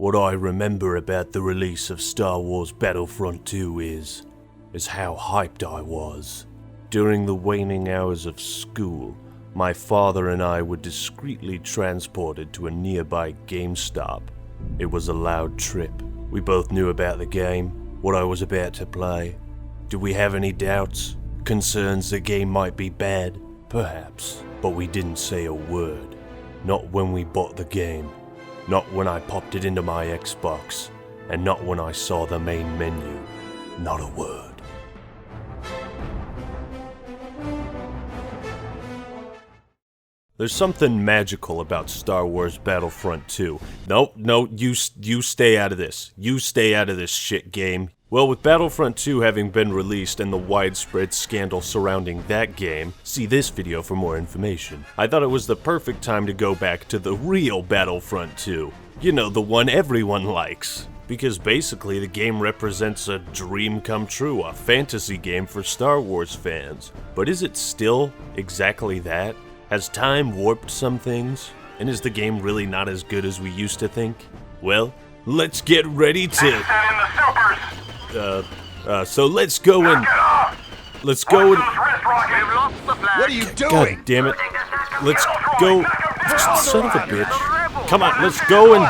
What I remember about the release of Star Wars Battlefront 2 is how hyped I was. During the waning hours of school, my father and I were discreetly transported to a nearby GameStop. It was a loud trip. We both knew about the game, what I was about to play. Did we have any doubts? Concerns the game might be bad? Perhaps. But we didn't say a word. Not when we bought the game. Not when I popped it into my Xbox. And not when I saw the main menu. Not a word. There's something magical about Star Wars Battlefront 2. No, you stay out of this. You stay out of this shit game. Well, with Battlefront 2 having been released and the widespread scandal surrounding that game, see this video for more information. I thought it was the perfect time to go back to the real Battlefront 2. You know, the one everyone likes. Because basically the game represents a dream come true, a fantasy game for Star Wars fans. But is it still exactly that? Has time warped some things? And is the game really not as good as we used to think? Well, let's get ready to... so let's go and... Let's go and... What are you doing? God damn it. Let's go... Son of a bitch. Come on, let's go and...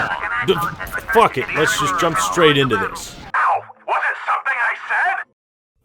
Fuck it, let's just jump straight into this. Ow! Was it something I said?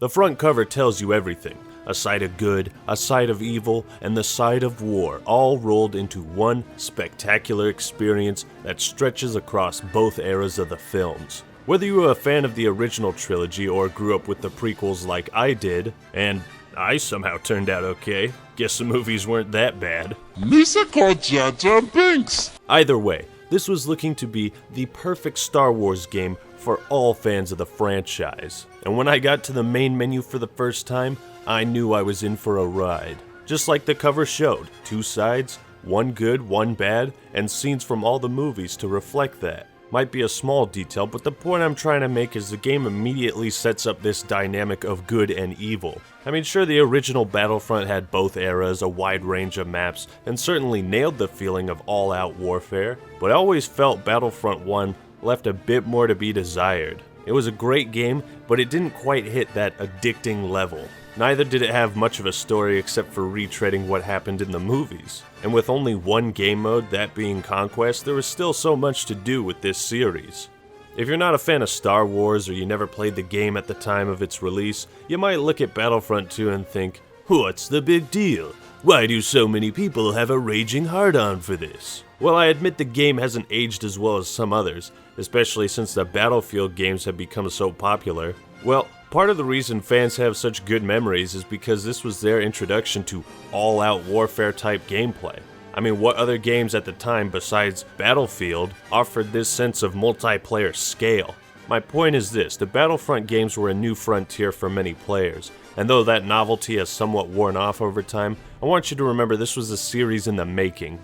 The front cover tells you everything. A side of good, a side of evil, and the side of war, all rolled into one spectacular experience that stretches across both eras of the films. Whether you were a fan of the original trilogy or grew up with the prequels like I did, and I somehow turned out okay, guess the movies weren't that bad. Lisa called Jar Jar Binks. Either way, this was looking to be the perfect Star Wars game for all fans of the franchise. And when I got to the main menu for the first time, I knew I was in for a ride. Just like the cover showed, 2 sides, one good, one bad, and scenes from all the movies to reflect that. Might be a small detail, but the point I'm trying to make is the game immediately sets up this dynamic of good and evil. I mean, sure, the original Battlefront had both eras, a wide range of maps, and certainly nailed the feeling of all-out warfare, but I always felt Battlefront 1 left a bit more to be desired. It was a great game, but it didn't quite hit that addicting level. Neither did it have much of a story except for retreading what happened in the movies. And with only one game mode, that being Conquest, there was still so much to do with this series. If you're not a fan of Star Wars or you never played the game at the time of its release, you might look at Battlefront 2 and think, what's the big deal? Why do so many people have a raging hard-on for this? Well, I admit the game hasn't aged as well as some others, especially since the Battlefield games have become so popular. Well, part of the reason fans have such good memories is because this was their introduction to all-out warfare type gameplay. I mean, what other games at the time besides Battlefield offered this sense of multiplayer scale? My point is this, the Battlefront games were a new frontier for many players, and though that novelty has somewhat worn off over time, I want you to remember this was a series in the making.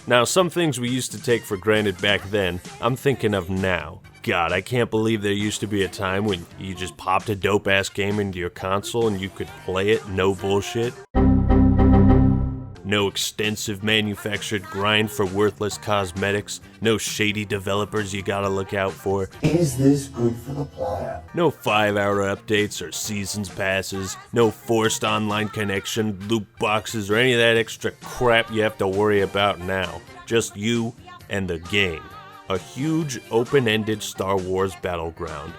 Now, some things we used to take for granted back then, I'm thinking of now. God, I can't believe there used to be a time when you just popped a dope-ass game into your console and you could play it, no bullshit. No extensive manufactured grind for worthless cosmetics, no shady developers you gotta look out for. Is this good for the player? No 5-hour updates or seasons passes, no forced online connection, loot boxes, or any of that extra crap you have to worry about now. Just you and the game. A huge, open-ended Star Wars battleground.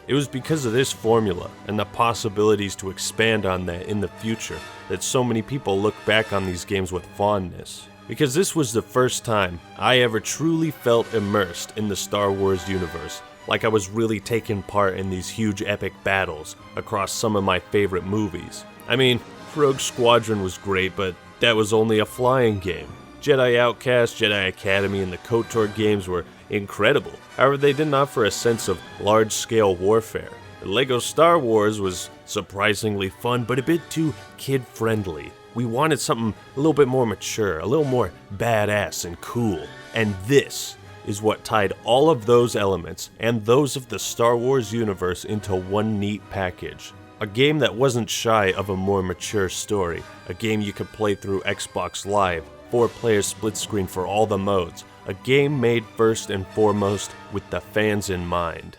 It was because of this formula and the possibilities to expand on that in the future that so many people look back on these games with fondness. Because this was the first time I ever truly felt immersed in the Star Wars universe, like I was really taking part in these huge epic battles across some of my favorite movies. I mean, Rogue Squadron was great, but that was only a flying game. Jedi Outcast, Jedi Academy, and the KOTOR games were incredible. However, they didn't offer a sense of large-scale warfare. LEGO Star Wars was surprisingly fun, but a bit too kid-friendly. We wanted something a little bit more mature, a little more badass and cool. And this is what tied all of those elements and those of the Star Wars universe into one neat package. A game that wasn't shy of a more mature story, a game you could play through Xbox Live, 4-player split screen for all the modes, a game made first and foremost with the fans in mind.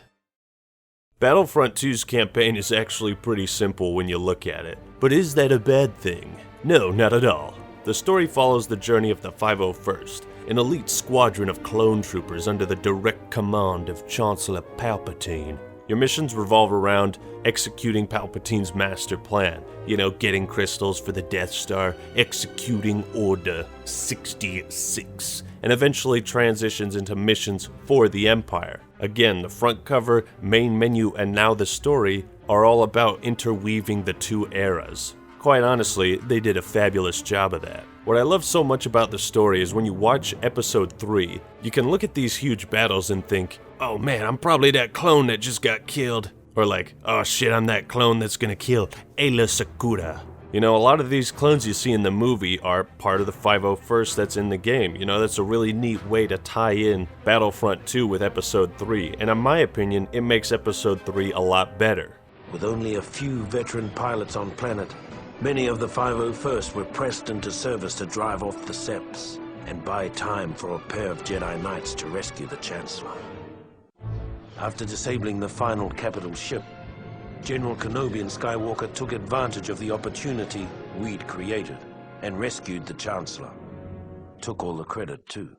Battlefront 2's campaign is actually pretty simple when you look at it, but is that a bad thing? No, not at all. The story follows the journey of the 501st, an elite squadron of clone troopers under the direct command of Chancellor Palpatine. Your missions revolve around executing Palpatine's master plan. Getting crystals for the Death Star, executing Order 66, and eventually transitions into missions for the Empire. Again, the front cover, main menu, and now the story are all about interweaving the two eras. Quite honestly, they did a fabulous job of that. What I love so much about the story is when you watch Episode 3, you can look at these huge battles and think, oh man, I'm probably that clone that just got killed. Or like, oh shit, I'm that clone that's gonna kill Aayla Secura. A lot of these clones you see in the movie are part of the 501st that's in the game. That's a really neat way to tie in Battlefront 2 with Episode 3, and in my opinion, it makes Episode 3 a lot better. With only a few veteran pilots on planet, many of the 501st were pressed into service to drive off the Seps and buy time for a pair of Jedi Knights to rescue the Chancellor. After disabling the final capital ship, General Kenobi and Skywalker took advantage of the opportunity we'd created and rescued the Chancellor. Took all the credit, too.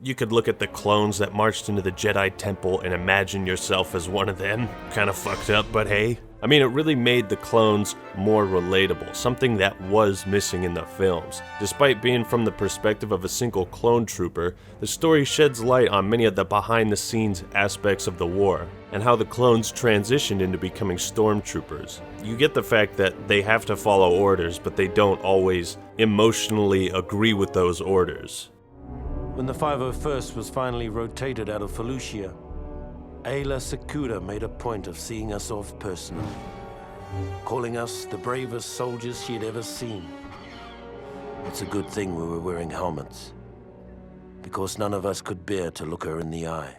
You could look at the clones that marched into the Jedi Temple and imagine yourself as one of them. Kinda fucked up, but hey. It really made the clones more relatable, something that was missing in the films. Despite being from the perspective of a single clone trooper, the story sheds light on many of the behind-the-scenes aspects of the war, and how the clones transitioned into becoming stormtroopers. You get the fact that they have to follow orders, but they don't always emotionally agree with those orders. When the 501st was finally rotated out of Felucia, Aayla Secura made a point of seeing us off personally, calling us the bravest soldiers she had ever seen. It's a good thing we were wearing helmets, because none of us could bear to look her in the eye.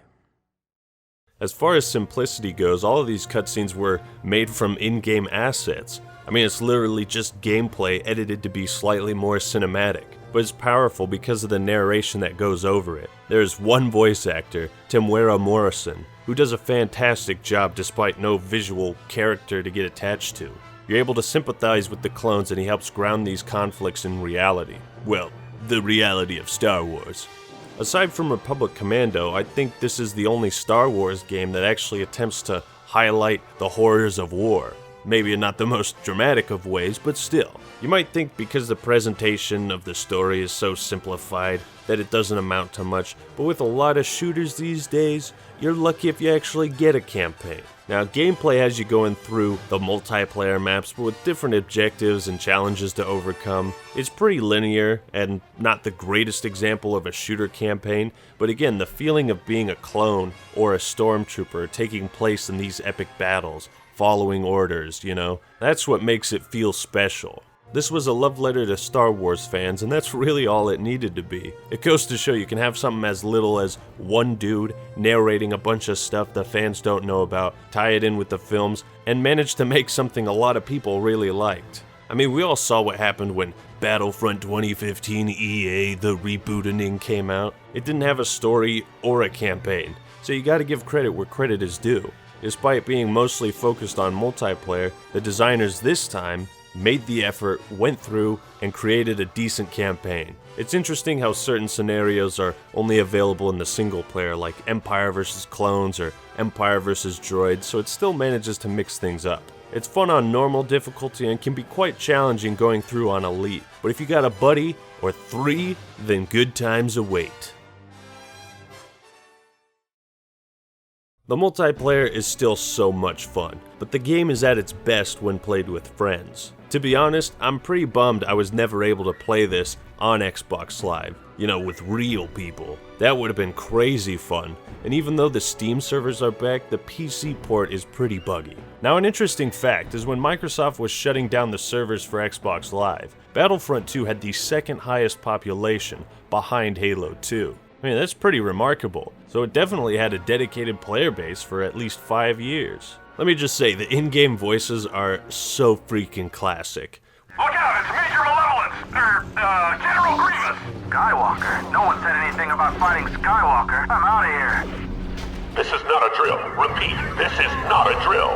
As far as simplicity goes, all of these cutscenes were made from in-game assets. It's literally just gameplay edited to be slightly more cinematic, but it's powerful because of the narration that goes over it. There's one voice actor, Temuera Morrison, who does a fantastic job despite no visual character to get attached to. You're able to sympathize with the clones and he helps ground these conflicts in reality. Well, the reality of Star Wars. Aside from Republic Commando, I think this is the only Star Wars game that actually attempts to highlight the horrors of war. Maybe in not the most dramatic of ways, but still. You might think because the presentation of the story is so simplified that it doesn't amount to much, but with a lot of shooters these days, you're lucky if you actually get a campaign. Now, gameplay has you going through the multiplayer maps, but with different objectives and challenges to overcome. It's pretty linear and not the greatest example of a shooter campaign, but again, the feeling of being a clone or a stormtrooper taking place in these epic battles, following orders, that's what makes it feel special. This was a love letter to Star Wars fans, and that's really all it needed to be. It goes to show you can have something as little as one dude narrating a bunch of stuff the fans don't know about, tie it in with the films, and manage to make something a lot of people really liked. We all saw what happened when Battlefront 2015 EA The Rebooting came out. It didn't have a story or a campaign, so you gotta give credit where credit is due. Despite being mostly focused on multiplayer, the designers this time made the effort, went through, and created a decent campaign. It's interesting how certain scenarios are only available in the single player, like Empire vs. Clones or Empire vs. Droids, so it still manages to mix things up. It's fun on normal difficulty and can be quite challenging going through on Elite, but if you got a buddy or three, then good times await. The multiplayer is still so much fun, but the game is at its best when played with friends. To be honest, I'm pretty bummed I was never able to play this on Xbox Live, with real people. That would have been crazy fun, and even though the Steam servers are back, the PC port is pretty buggy. Now, an interesting fact is when Microsoft was shutting down the servers for Xbox Live, Battlefront 2 had the second highest population, behind Halo 2. That's pretty remarkable, so it definitely had a dedicated player base for at least 5 years. Let me just say, the in-game voices are so freaking classic. Look out, it's Major Malevolence! General Grievous! Skywalker? No one said anything about fighting Skywalker. I'm out of here. This is not a drill. Repeat, this is not a drill.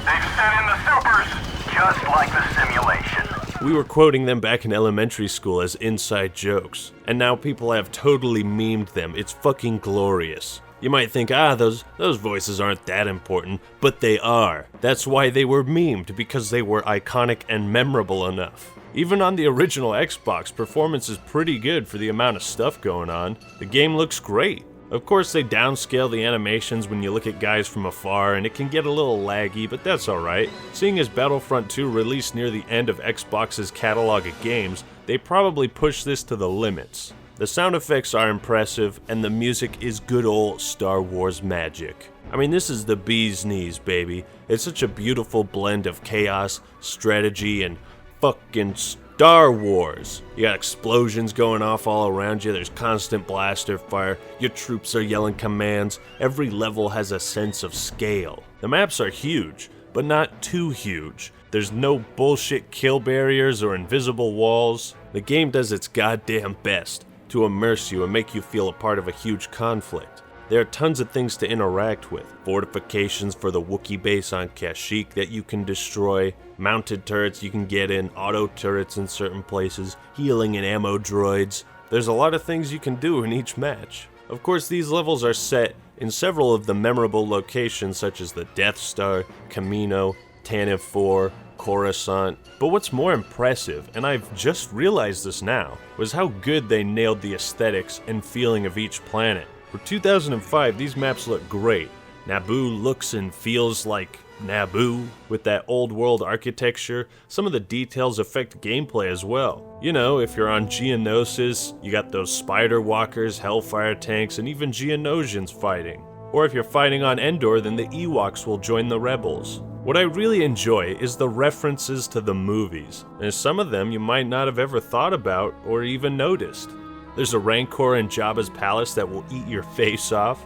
They've sent in the supers, just like the simulation. We were quoting them back in elementary school as inside jokes, and now people have totally memed them. It's fucking glorious. You might think, those voices aren't that important, but they are. That's why they were memed, because they were iconic and memorable enough. Even on the original Xbox, performance is pretty good for the amount of stuff going on. The game looks great. Of course, they downscale the animations when you look at guys from afar, and it can get a little laggy, but that's alright. Seeing as Battlefront 2 released near the end of Xbox's catalog of games, they probably pushed this to the limits. The sound effects are impressive, and the music is good old Star Wars magic. I mean, this is the bee's knees, baby. It's such a beautiful blend of chaos, strategy, and fucking Star Wars. You got explosions going off all around you, there's constant blaster fire, your troops are yelling commands, every level has a sense of scale. The maps are huge, but not too huge. There's no bullshit kill barriers or invisible walls. The game does its goddamn best to immerse you and make you feel a part of a huge conflict. There are tons of things to interact with. Fortifications for the Wookiee base on Kashyyyk that you can destroy, mounted turrets you can get in, auto turrets in certain places, healing and ammo droids. There's a lot of things you can do in each match. Of course, these levels are set in several of the memorable locations such as the Death Star, Kamino, Tantive 4, Coruscant. But what's more impressive, and I've just realized this now, was how good they nailed the aesthetics and feeling of each planet. For 2005, these maps look great. Naboo looks and feels like Naboo, with that old world architecture. Some of the details affect gameplay as well. You know, if you're on Geonosis, you got those spider walkers, Hellfire tanks, and even Geonosians fighting. Or if you're fighting on Endor, then the Ewoks will join the rebels. What I really enjoy is the references to the movies, and some of them you might not have ever thought about or even noticed. There's a Rancor in Jabba's palace that will eat your face off.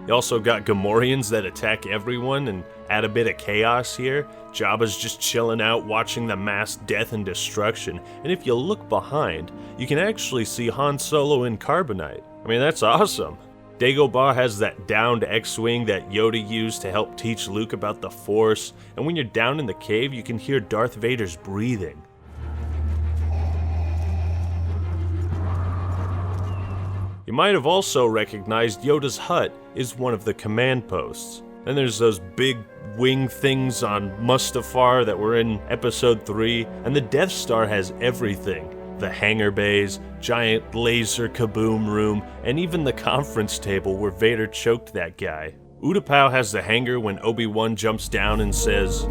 You also got Gamorreans that attack everyone and add a bit of chaos here. Jabba's just chilling out watching the mass death and destruction, and if you look behind, you can actually see Han Solo in Carbonite. I mean, that's awesome. Dagobah has that downed X-Wing that Yoda used to help teach Luke about the Force, and when you're down in the cave, you can hear Darth Vader's breathing. You might have also recognized Yoda's hut is one of the command posts. Then there's those big wing things on Mustafar that were in Episode 3, and the Death Star has everything. The hangar bays, giant laser kaboom room, and even the conference table where Vader choked that guy. Utapau has the hangar when Obi-Wan jumps down and says,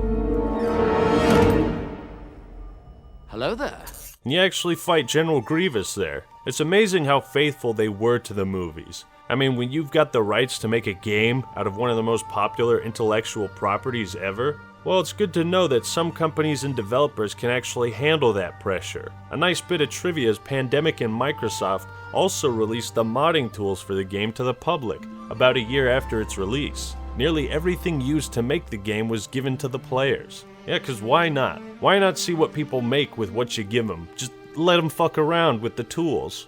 "Hello there." And you actually fight General Grievous there. It's amazing how faithful they were to the movies. I mean, when you've got the rights to make a game out of one of the most popular intellectual properties ever, well, it's good to know that some companies and developers can actually handle that pressure. A nice bit of trivia is Pandemic and Microsoft also released the modding tools for the game to the public about a year after its release. Nearly everything used to make the game was given to the players. Yeah, cause why not? Why not see what people make with what you give them? Just let them fuck around with the tools.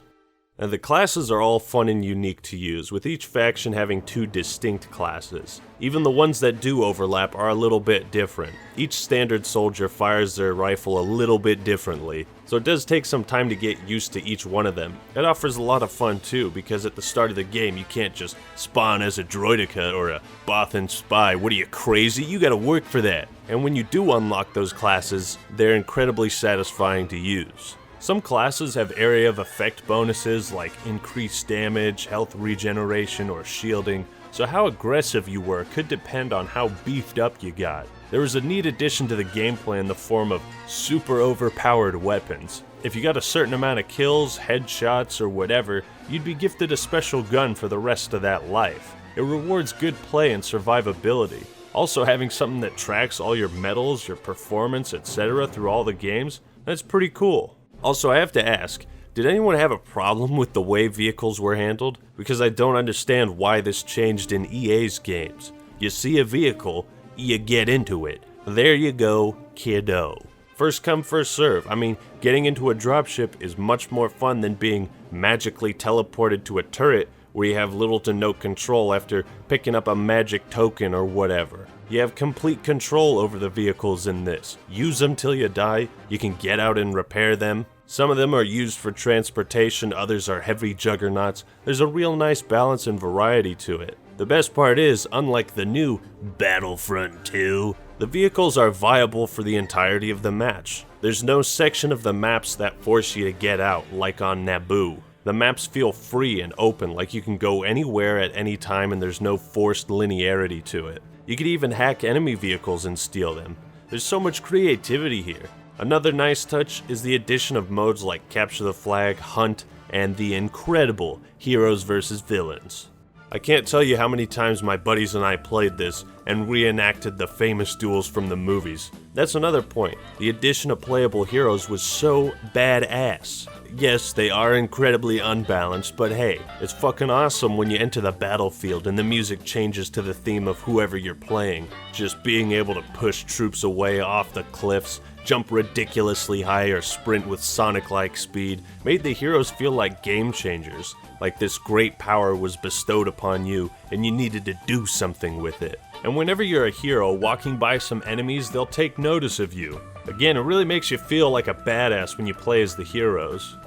And the classes are all fun and unique to use, with each faction having 2 distinct classes. Even the ones that do overlap are a little bit different. Each standard soldier fires their rifle a little bit differently, so it does take some time to get used to each one of them. It offers a lot of fun too, because at the start of the game you can't just spawn as a droideka or a Bothan spy. What are you, crazy? You gotta work for that. And when you do unlock those classes, they're incredibly satisfying to use. Some classes have area of effect bonuses like increased damage, health regeneration, or shielding, so how aggressive you were could depend on how beefed up you got. There was a neat addition to the gameplay in the form of super overpowered weapons. If you got a certain amount of kills, headshots, or whatever, you'd be gifted a special gun for the rest of that life. It rewards good play and survivability. Also, having something that tracks all your medals, your performance, etc. through all the games, that's pretty cool. Also, I have to ask, did anyone have a problem with the way vehicles were handled? Because I don't understand why this changed in EA's games. You see a vehicle, you get into it. There you go, kiddo. First come, first serve. I mean, getting into a dropship is much more fun than being magically teleported to a turret where you have little to no control after picking up a magic token or whatever. You have complete control over the vehicles in this. Use them till you die, you can get out and repair them. Some of them are used for transportation, others are heavy juggernauts. There's a real nice balance and variety to it. The best part is, unlike the new Battlefront 2, the vehicles are viable for the entirety of the match. There's no section of the maps that force you to get out, like on Naboo. The maps feel free and open, like you can go anywhere at any time and there's no forced linearity to it. You could even hack enemy vehicles and steal them. There's so much creativity here. Another nice touch is the addition of modes like Capture the Flag, Hunt, and the incredible Heroes vs. Villains. I can't tell you how many times my buddies and I played this and reenacted the famous duels from the movies. That's another point. The addition of playable heroes was so badass. Yes, they are incredibly unbalanced, but hey, it's fucking awesome when you enter the battlefield and the music changes to the theme of whoever you're playing. Just being able to push troops away off the cliffs, jump ridiculously high, or sprint with Sonic-like speed made the heroes feel like game changers. Like this great power was bestowed upon you and you needed to do something with it. And whenever you're a hero walking by some enemies, they'll take notice of you. Again, it really makes you feel like a badass when you play as the heroes.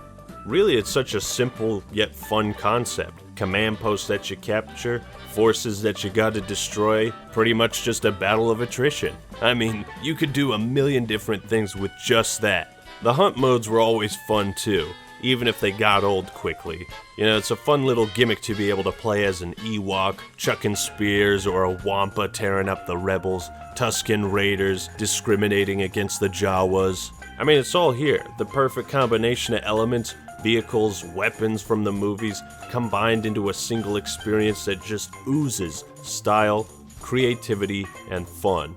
Really, it's such a simple yet fun concept. Command posts that you capture, forces that you gotta destroy, pretty much just a battle of attrition. I mean, you could do a million different things with just that. The hunt modes were always fun too, even if they got old quickly. You know, it's a fun little gimmick to be able to play as an Ewok, chucking spears, or a Wampa tearing up the rebels, Tusken Raiders discriminating against the Jawas. I mean, it's all here, the perfect combination of elements, vehicles, weapons from the movies, combined into a single experience that just oozes style, creativity, and fun.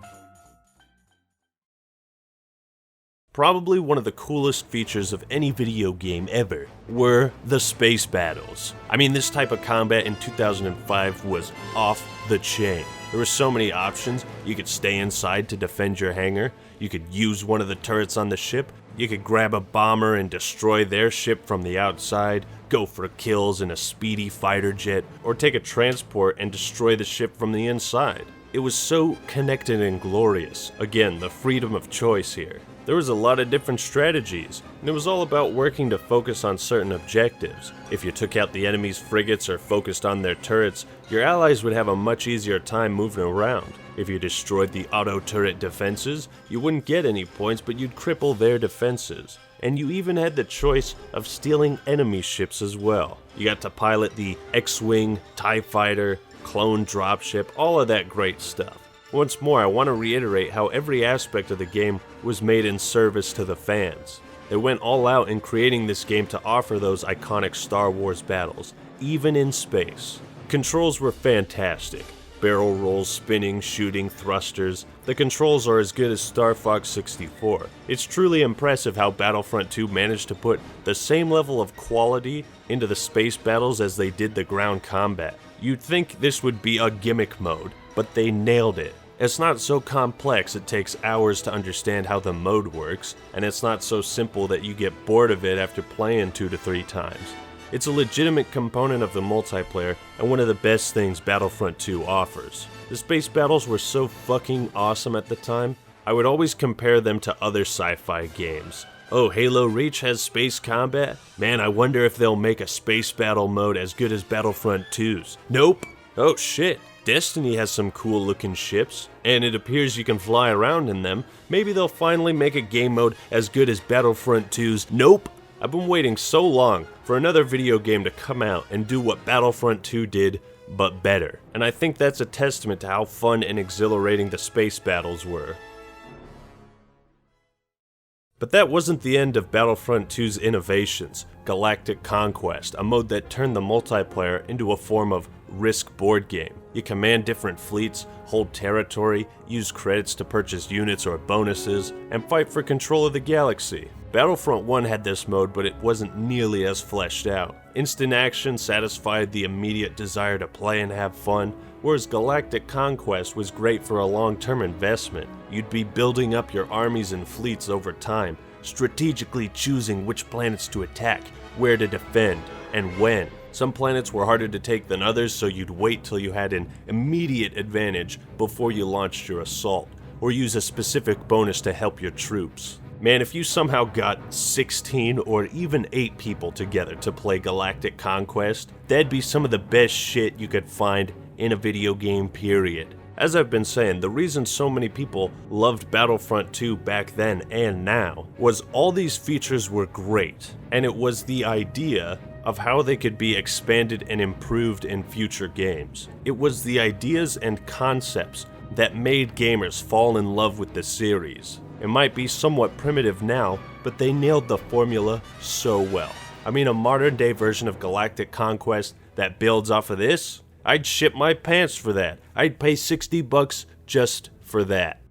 Probably one of the coolest features of any video game ever were the space battles. I mean, this type of combat in 2005 was off the chain. There were so many options. You could stay inside to defend your hangar, you could use one of the turrets on the ship, you could grab a bomber and destroy their ship from the outside, go for kills in a speedy fighter jet, or take a transport and destroy the ship from the inside. It was so connected and glorious. Again, the freedom of choice here. There was a lot of different strategies, and it was all about working to focus on certain objectives. If you took out the enemy's frigates or focused on their turrets, your allies would have a much easier time moving around. If you destroyed the auto turret defenses, you wouldn't get any points, but you'd cripple their defenses. And you even had the choice of stealing enemy ships as well. You got to pilot the X-Wing, TIE Fighter, clone dropship, all of that great stuff. Once more, I want to reiterate how every aspect of the game was made in service to the fans. They went all out in creating this game to offer those iconic Star Wars battles, even in space. Controls were fantastic. Barrel rolls, spinning, shooting, thrusters. The controls are as good as Star Fox 64. It's truly impressive how Battlefront 2 managed to put the same level of quality into the space battles as they did the ground combat. You'd think this would be a gimmick mode, but they nailed it. It's not so complex it takes hours to understand how the mode works, and it's not so simple that you get bored of it after playing 2 to 3 times. It's a legitimate component of the multiplayer and one of the best things Battlefront 2 offers. The space battles were so fucking awesome at the time, I would always compare them to other sci-fi games. Oh, Halo Reach has space combat? Man, I wonder if they'll make a space battle mode as good as Battlefront 2's. Nope. Oh shit. Destiny has some cool looking ships, and it appears you can fly around in them. Maybe they'll finally make a game mode as good as Battlefront 2's. Nope! I've been waiting so long for another video game to come out and do what Battlefront 2 did, but better. And I think that's a testament to how fun and exhilarating the space battles were. But that wasn't the end of Battlefront 2's innovations. Galactic Conquest, a mode that turned the multiplayer into a form of Risk board game. You command different fleets, hold territory, use credits to purchase units or bonuses, and fight for control of the galaxy. Battlefront 1 had this mode, but it wasn't nearly as fleshed out. Instant action satisfied the immediate desire to play and have fun, whereas Galactic Conquest was great for a long-term investment. You'd be building up your armies and fleets over time, strategically choosing which planets to attack, where to defend, and when. Some planets were harder to take than others, so you'd wait till you had an immediate advantage before you launched your assault, or use a specific bonus to help your troops. Man, if you somehow got 16 or even 8 people together to play Galactic Conquest, that'd be some of the best shit you could find in a video game, period. As I've been saying, the reason so many people loved Battlefront 2 back then and now was all these features were great, and it was the idea of how they could be expanded and improved in future games. It was the ideas and concepts that made gamers fall in love with the series. It might be somewhat primitive now, but they nailed the formula so well. I mean, a modern day version of Galactic Conquest that builds off of this? I'd shit my pants for that. I'd pay $60 just for that.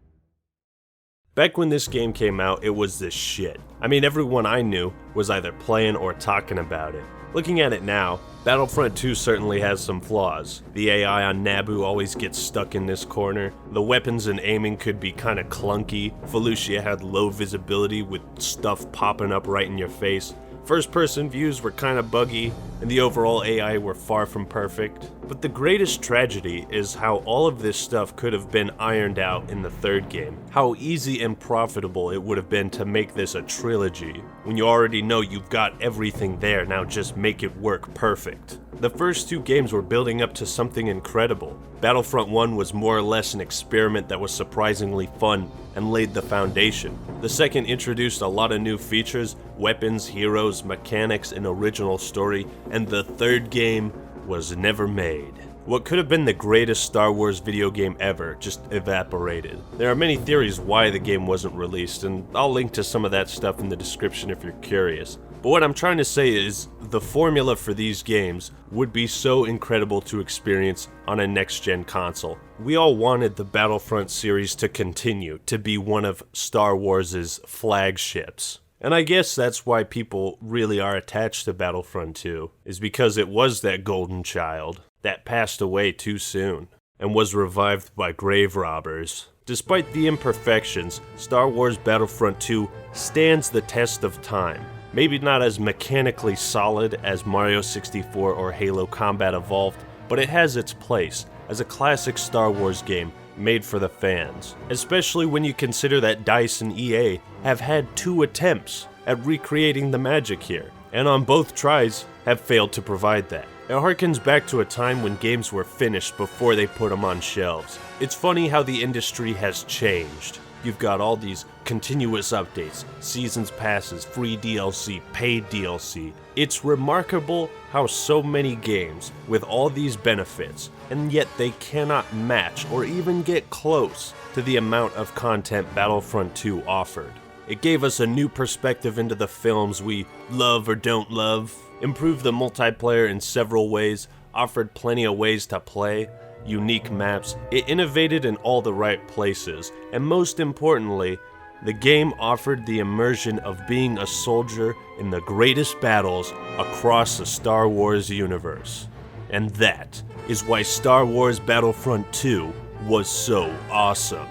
Back when this game came out, it was the shit. I mean, everyone I knew was either playing or talking about it. Looking at it now, Battlefront 2 certainly has some flaws. The AI on Naboo always gets stuck in this corner. The weapons and aiming could be kinda clunky. Felucia had low visibility with stuff popping up right in your face. First-person views were kinda buggy, and the overall AI were far from perfect. But the greatest tragedy is how all of this stuff could have been ironed out in the third game. How easy and profitable it would have been to make this a trilogy. When you already know you've got everything there, now just make it work perfect. The first 2 games were building up to something incredible. Battlefront 1 was more or less an experiment that was surprisingly fun and laid the foundation. The second introduced a lot of new features, weapons, heroes, mechanics, and original story, and the third game was never made. What could have been the greatest Star Wars video game ever just evaporated. There are many theories why the game wasn't released, and I'll link to some of that stuff in the description if you're curious. But what I'm trying to say is, the formula for these games would be so incredible to experience on a next-gen console. We all wanted the Battlefront series to continue to be one of Star Wars' flagships. And I guess that's why people really are attached to Battlefront 2, is because it was that golden child that passed away too soon and was revived by grave robbers. Despite the imperfections, Star Wars Battlefront 2 stands the test of time. Maybe not as mechanically solid as Mario 64 or Halo Combat Evolved, but it has its place as a classic Star Wars game made for the fans, especially when you consider that DICE and EA have had 2 attempts at recreating the magic here, and on both tries have failed to provide that. It harkens back to a time when games were finished before they put them on shelves. It's funny how the industry has changed. You've got all these continuous updates, seasons passes, free DLC, paid DLC. It's remarkable how so many games with all these benefits, and yet they cannot match or even get close to the amount of content Battlefront 2 offered. It gave us a new perspective into the films we love or don't love, improved the multiplayer in several ways, offered plenty of ways to play, unique maps, it innovated in all the right places, and most importantly, the game offered the immersion of being a soldier in the greatest battles across the Star Wars universe. And that is why Star Wars Battlefront 2 was so awesome.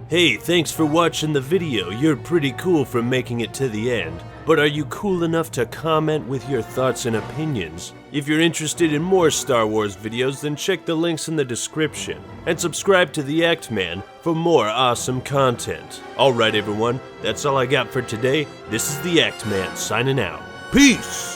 Hey, thanks for watching the video. You're pretty cool for making it to the end. But are you cool enough to comment with your thoughts and opinions? If you're interested in more Star Wars videos, then check the links in the description. And subscribe to The Act Man for more awesome content. Alright everyone, that's all I got for today. This is The Act Man signing out. Peace!